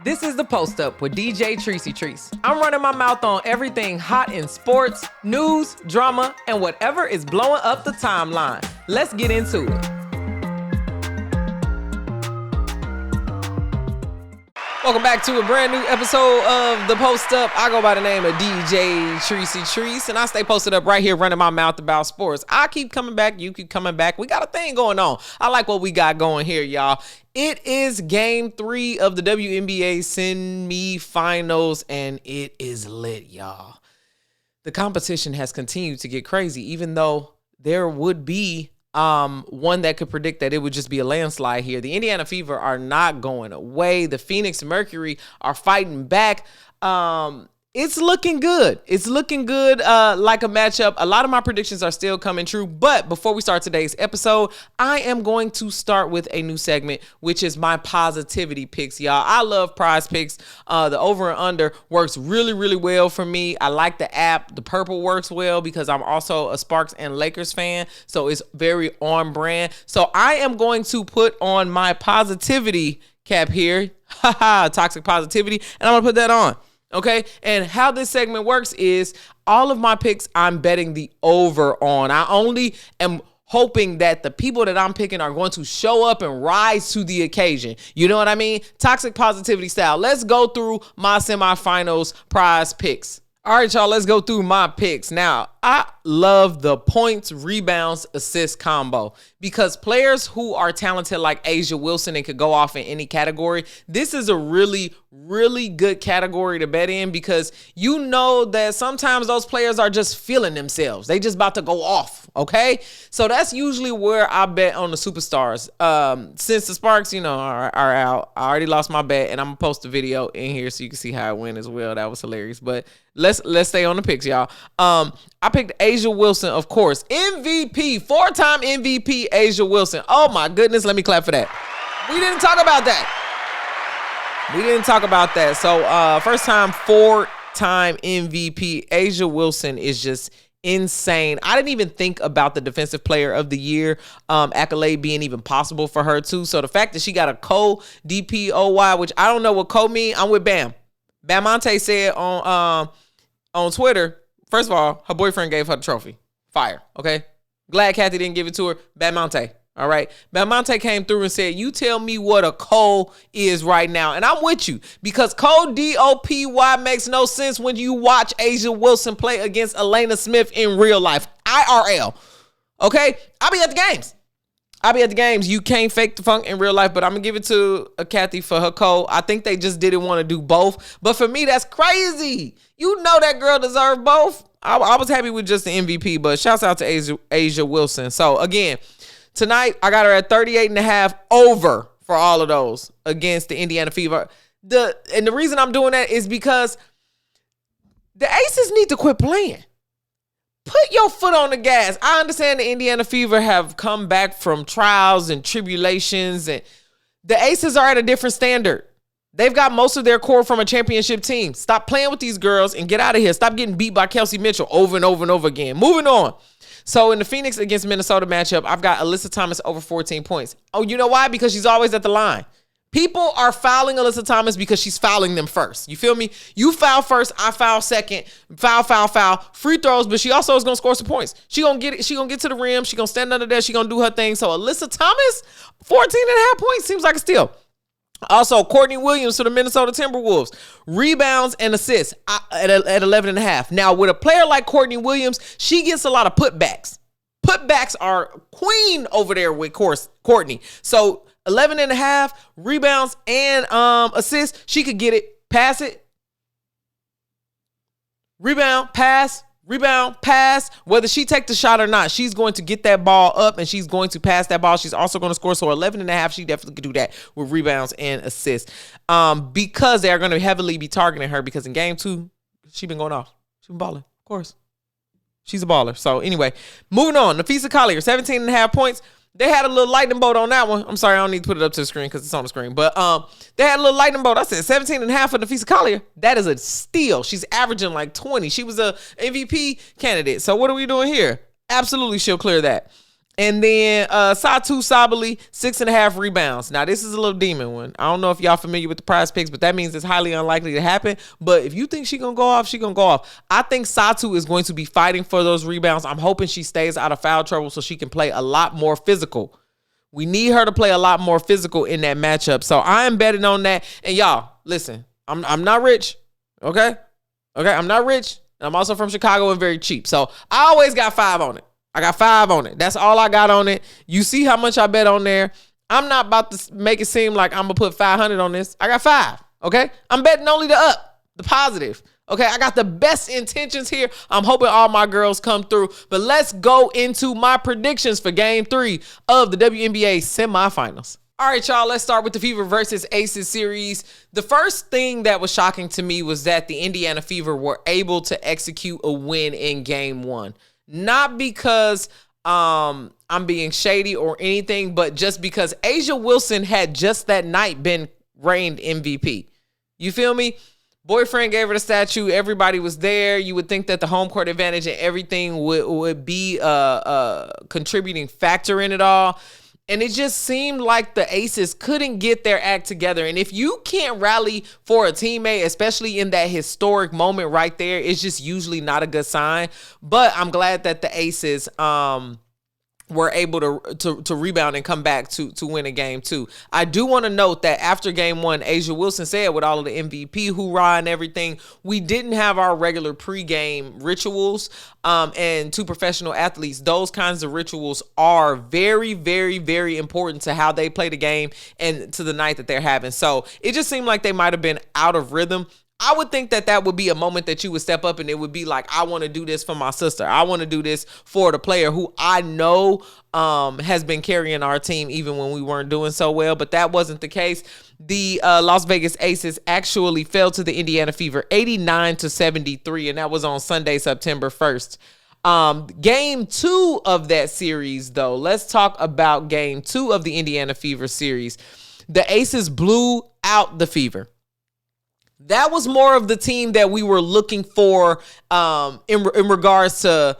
This is The Post Up with DJ Trice. I'm running my mouth on everything hot in sports, news, drama, and whatever is blowing up the timeline. Let's get into it. Welcome back to a brand new episode of The Post Up. I go by the name of DJ Trice, and I stay posted up right here running my mouth about sports. I keep coming back. You keep coming back. We got a thing going on. I like what we got going here, y'all. It is game 3 of the WNBA Semifinals, and it is lit, y'all. The competition has continued to get crazy, even though there would be one that could predict that it would just be a landslide here. The Indiana Fever are not going away. The Phoenix Mercury are fighting back. It's looking good. It's looking good, like a matchup. A lot of my predictions are still coming true. But before we start today's episode, I am going to start with a new segment, which is my positivity picks, y'all. I love prize picks. The over and under works really, really well for me. I like the app. The purple works well because I'm also a Sparks and Lakers fan. So it's very on brand. So I am going to put on my positivity cap here. Toxic positivity. And I'm going to put that on. Okay, and how this segment works is all of my picks I'm betting the over on. I only am hoping that the people that I'm picking are going to show up and rise to the occasion. You know what I mean? Toxic positivity style. Let's go through my semifinals prize picks. All right, y'all, let's go through my picks. Now, I love the points, rebounds, assist combo because players who are talented like A'ja Wilson and could go off in any category, this is a really, really good category to bet in because you know that sometimes those players are just feeling themselves. They just about to go off, okay? So that's usually where I bet on the superstars. Since the Sparks, are out, I already lost my bet, and I'm going to post a video in here so you can see how it went as well. That was hilarious, but let's stay on the picks, y'all. I picked A'ja Wilson, of course. MVP, 4-time MVP A'ja Wilson. Oh, my goodness. Let me clap for that. We didn't talk about that. So, first time, 4-time MVP. A'ja Wilson is just insane. I didn't even think about the Defensive Player of the Year accolade being even possible for her, too. So, the fact that she got a co-DPOY, which I don't know what co mean, I'm with Bam. Bamonte said on Twitter, first of all, her boyfriend gave her the trophy. Fire, okay? Glad Kathy didn't give it to her. Bamonte, all right? Bamonte came through and said, you tell me what a co is right now. And I'm with you because co-DOPY makes no sense when you watch A'ja Wilson play against Elena Smith in real life. IRL, okay? I'll be at the games. You can't fake the funk in real life, but I'm going to give it to Kathy for her code. I think they just didn't want to do both. But for me, that's crazy. You know that girl deserved both. I was happy with just the MVP, but shouts out to A'ja Wilson. So, again, tonight I got her at 38.5 over for all of those against the Indiana Fever. And the reason I'm doing that is because the Aces need to quit playing. Put your foot on the gas. I understand the Indiana Fever have come back from trials and tribulations, and the Aces are at a different standard. They've got most of their core from a championship team. Stop playing with these girls and get out of here. Stop getting beat by Kelsey Mitchell over and over and over again. Moving on. So in the Phoenix against Minnesota matchup, I've got Alyssa Thomas over 14 points. Oh, you know why? Because she's always at the line. People are fouling Alyssa Thomas because she's fouling them first. You feel me? You foul first, I foul second. Foul. Free throws, but she also is going to score some points. She going to get it. She going to get to the rim. She going to stand under there. She going to do her thing. So Alyssa Thomas, 14.5 points seems like a steal. Also, Courtney Williams for the Minnesota Timberwolves. Rebounds and assists at 11.5. Now, with a player like Courtney Williams, she gets a lot of putbacks. Putbacks are queen over there with Courtney. So 11.5 rebounds and assists. She could get it, pass it, rebound, pass. Whether she take the shot or not, she's going to get that ball up and she's going to pass that ball. She's also going to score. So 11.5, she definitely could do that with rebounds and assists because they are going to heavily be targeting her because in game 2, she's been going off. She's been balling, of course. She's a baller. So anyway, moving on. Nafisa Collier, 17.5 points. They had a little lightning bolt on that one. I'm sorry, I don't need to put it up to the screen because it's on the screen. But they had a little lightning bolt. I said 17.5 for Nafisa Collier. That is a steal. She's averaging like 20. She was a MVP candidate. So what are we doing here? Absolutely, she'll clear that. And then Satu Sabali, 6.5 rebounds. Now, this is a little demon one. I don't know if y'all familiar with the prize picks, but that means it's highly unlikely to happen. But if you think she going to go off, she going to go off. I think Satu is going to be fighting for those rebounds. I'm hoping she stays out of foul trouble so she can play a lot more physical. We need her to play a lot more physical in that matchup. So I am betting on that. And y'all, listen, I'm not rich, okay? Okay, I'm not rich. And I'm also from Chicago and very cheap. So I always got 5 on it. I got 5 on it. That's all I got on it. You see how much I bet on there. I'm not about to make it seem like I'm going to put 500 on this. I got 5, okay? I'm betting only the up, the positive. Okay, I got the best intentions here. I'm hoping all my girls come through. But let's go into my predictions for Game 3 of the WNBA Semifinals. All right, y'all, let's start with the Fever versus Aces series. The first thing that was shocking to me was that the Indiana Fever were able to execute a win in Game 1. Not because I'm being shady or anything, but just because A'ja Wilson had just that night been reigned MVP. You feel me? Boyfriend gave her the statue. Everybody was there. You would think that the home court advantage and everything would be a contributing factor in it all. And it just seemed like the Aces couldn't get their act together. And if you can't rally for a teammate, especially in that historic moment right there, it's just usually not a good sign. But I'm glad that the Aces were able to rebound and come back to win a Game 2. I do want to note that after Game 1, A'ja Wilson said with all of the MVP hoorah and everything, we didn't have our regular pregame rituals. And to professional athletes, those kinds of rituals are very, very, very important to how they play the game and to the night that they're having. So it just seemed like they might have been out of rhythm. I would think that that would be a moment that you would step up and it would be like, I want to do this for my sister. I want to do this for the player who I know has been carrying our team even when we weren't doing so well. But that wasn't the case. The Las Vegas Aces actually fell to the Indiana Fever 89-73, and that was on Sunday, September 1st. Game 2 of that series, though, let's talk about Game 2 of the Indiana Fever series. The Aces blew out the Fever. That was more of the team that we were looking for in regards to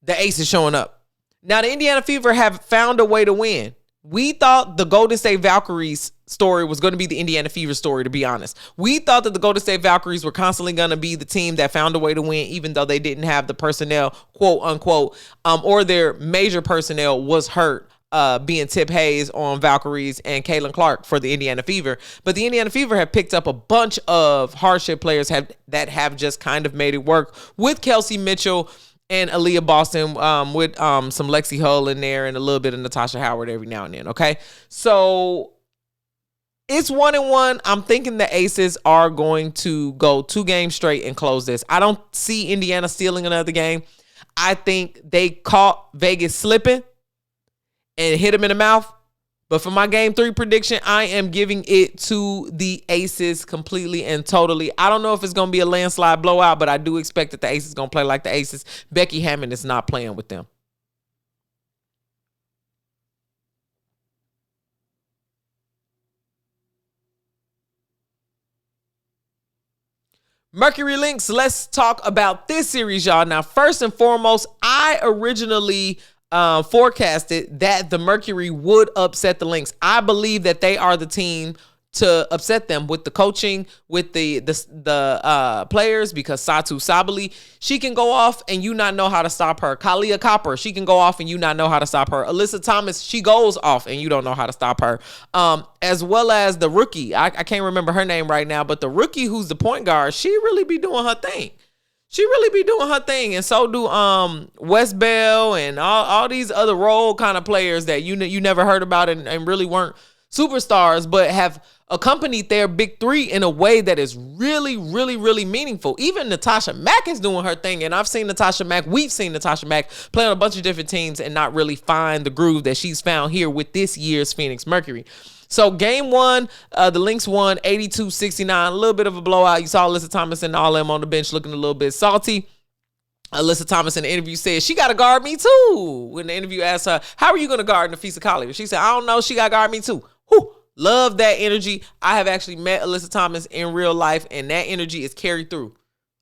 the Aces showing up. Now, the Indiana Fever have found a way to win. We thought the Golden State Valkyries story was going to be the Indiana Fever story, to be honest. We thought that the Golden State Valkyries were constantly going to be the team that found a way to win, even though they didn't have the personnel, quote unquote, or their major personnel was hurt. Being Tip Hayes on Valkyries and Caitlin Clark for the Indiana Fever. But the Indiana Fever have picked up a bunch of hardship players that have just kind of made it work with Kelsey Mitchell and Aaliyah Boston with some Lexi Hull in there and a little bit of Natasha Howard every now and then, okay? So it's 1-1. I'm thinking the Aces are going to go 2 games straight and close this. I don't see Indiana stealing another game. I think they caught Vegas slipping and hit him in the mouth. But for my Game 3 prediction, I am giving it to the Aces completely and totally. I don't know if it's going to be a landslide blowout, but I do expect that the Aces going to play like the Aces. Becky Hammond is not playing with them. Mercury Lynx, let's talk about this series, y'all. Now, first and foremost, I originally forecasted that the Mercury would upset the Lynx. I believe that they are the team to upset them with the coaching, with the players, because Satu Sabali, she can go off and you not know how to stop her. Kalia Copper, she can go off and you not know how to stop her. Alyssa Thomas, she goes off and you don't know how to stop her. As well as the rookie, I can't remember her name right now, but the rookie who's the point guard, she really be doing her thing. She really be doing her thing, and so do West Bell and all these other role kind of players that you never heard about and really weren't superstars, but have accompanied their big three in a way that is really, really, really meaningful. Even Natasha Mack is doing her thing, and we've seen Natasha Mack play on a bunch of different teams and not really find the groove that she's found here with this year's Phoenix Mercury. So game 1, the Lynx won 82-69, a little bit of a blowout. You saw Alyssa Thomas and all them on the bench looking a little bit salty. Alyssa Thomas in the interview said she got to guard me too. When the interview asked her, how are you going to guard Nafisa Collier? She said, I don't know. She got to guard me too. Whew. Love that energy. I have actually met Alyssa Thomas in real life, and that energy is carried through.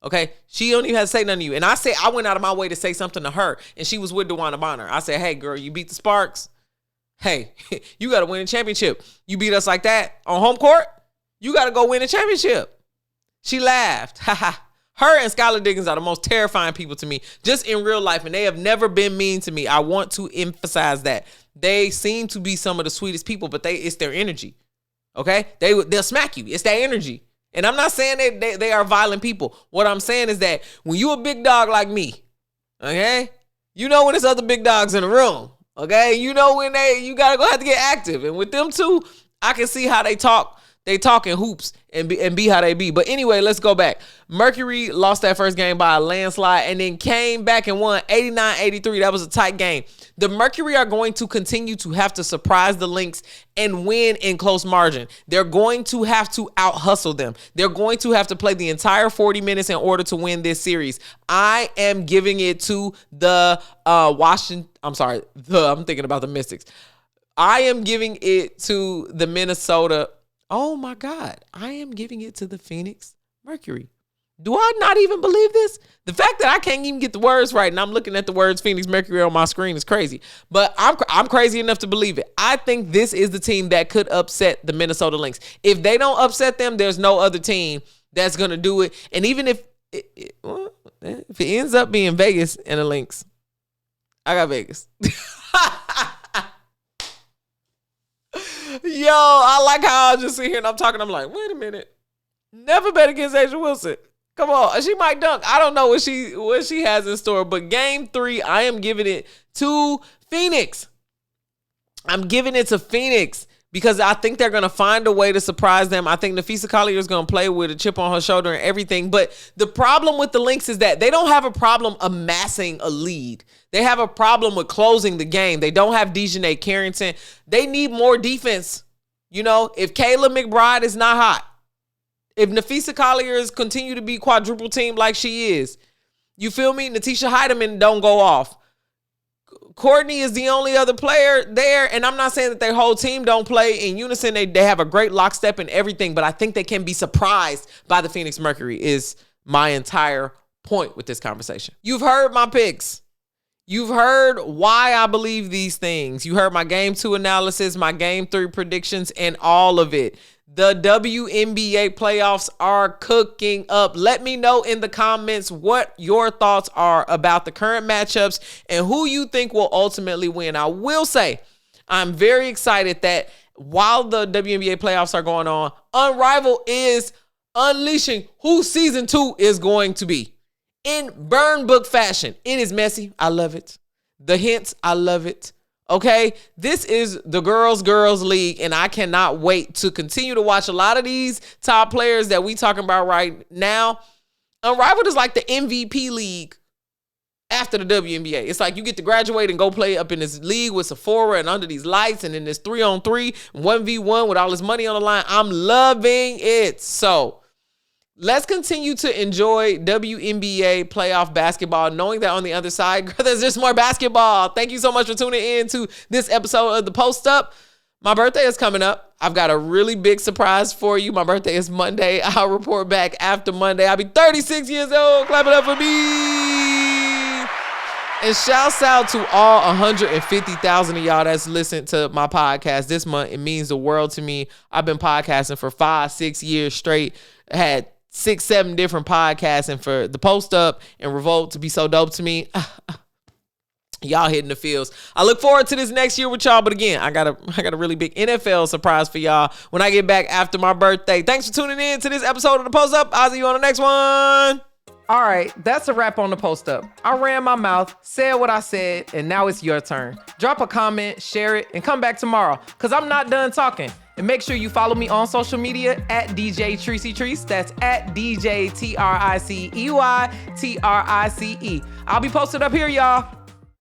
Okay, she don't even have to say nothing to you. And I went out of my way to say something to her, and she was with DeWanna Bonner. I said, hey, girl, you beat the Sparks. Hey, you got to win a championship. You beat us like that on home court, you got to go win a championship. She laughed. Her and Skylar Diggins are the most terrifying people to me, just in real life, and they have never been mean to me. I want to emphasize that. They seem to be some of the sweetest people, but it's their energy. Okay? They'll smack you. It's that energy. And I'm not saying they are violent people. What I'm saying is that when you a big dog like me, okay, you know when there's other big dogs in the room, okay? You know when you got to have to get active. And with them two, I can see how they talk. They talk in hoops and be how they be. But anyway, let's go back. Mercury lost that first game by a landslide and then came back and won 89-83. That was a tight game. The Mercury are going to continue to have to surprise the Lynx and win in close margin. They're going to have to out-hustle them. They're going to have to play the entire 40 minutes in order to win this series. I am giving it to the I'm thinking about the Mystics. I am giving it to the Minnesota. Oh my God, I am giving it to the Phoenix Mercury. Do I not even believe this? The fact that I can't even get the words right and I'm looking at the words Phoenix Mercury on my screen is crazy. But I'm crazy enough to believe it. I think this is the team that could upset the Minnesota Lynx. If they don't upset them, there's no other team that's going to do it. And even if it ends up being Vegas and the Lynx, I got Vegas. Yo, I like how I just sit here and I'm talking. I'm like, wait a minute. Never bet against Asia Wilson. Come on. She might dunk. I don't know what she has in store. But game 3, I am giving it to Phoenix. I'm giving it to Phoenix because I think they're going to find a way to surprise them. I think Nafisa Collier is going to play with a chip on her shoulder and everything. But the problem with the Lynx is that they don't have a problem amassing a lead. They have a problem with closing the game. They don't have Dejanay Carrington. They need more defense. You know, if Kayla McBride is not hot, if Nafisa Collier is continue to be quadruple team like she is, you feel me? Natisha Heidemann don't go off. Courtney is the only other player there, and I'm not saying that their whole team don't play in unison. They have a great lockstep and everything, but I think they can be surprised by the Phoenix Mercury is my entire point with this conversation. You've heard my picks. You've heard why I believe these things. You heard my game 2 analysis, my game 3 predictions, and all of it. The WNBA playoffs are cooking up. Let me know in the comments what your thoughts are about the current matchups and who you think will ultimately win. I will say I'm very excited that while the WNBA playoffs are going on, Unrivaled is unleashing who season 2 is going to be. In burn book fashion. It is messy. I love it. The hints, I love it. Okay? This is the girls league, and I cannot wait to continue to watch a lot of these top players that we talking about right now. Unrivaled is like the MVP league after the WNBA. It's like you get to graduate and go play up in this league with Sephora and under these lights and in this 3-on-3, 1v1 with all this money on the line. I'm loving it. So let's continue to enjoy WNBA playoff basketball, knowing that on the other side, there's just more basketball. Thank you so much for tuning in to this episode of The Post Up. My birthday is coming up. I've got a really big surprise for you. My birthday is Monday. I'll report back after Monday. I'll be 36 years old. Clap it up for me. And shouts out to all 150,000 of y'all that's listened to my podcast this month. It means the world to me. I've been podcasting for 5-6 years straight. I had 6-7 different podcasts, and for the Post Up and Revolt to be so dope to me, y'all hitting the fields. I look forward to this next year with y'all, but again, I got a really big NFL surprise for y'all when I get back after my birthday. Thanks for tuning in to this episode of The Post Up. I'll see you on the next one. All right, that's a wrap on The Post Up. I ran my mouth, said what I said, and now it's your turn. Drop a comment, share it, and come back tomorrow, because I'm not done talking. And make sure you follow me on social media at DJ Tricey Trice. That's at DJ TRICEY TRICE. I'll be posted up here, y'all.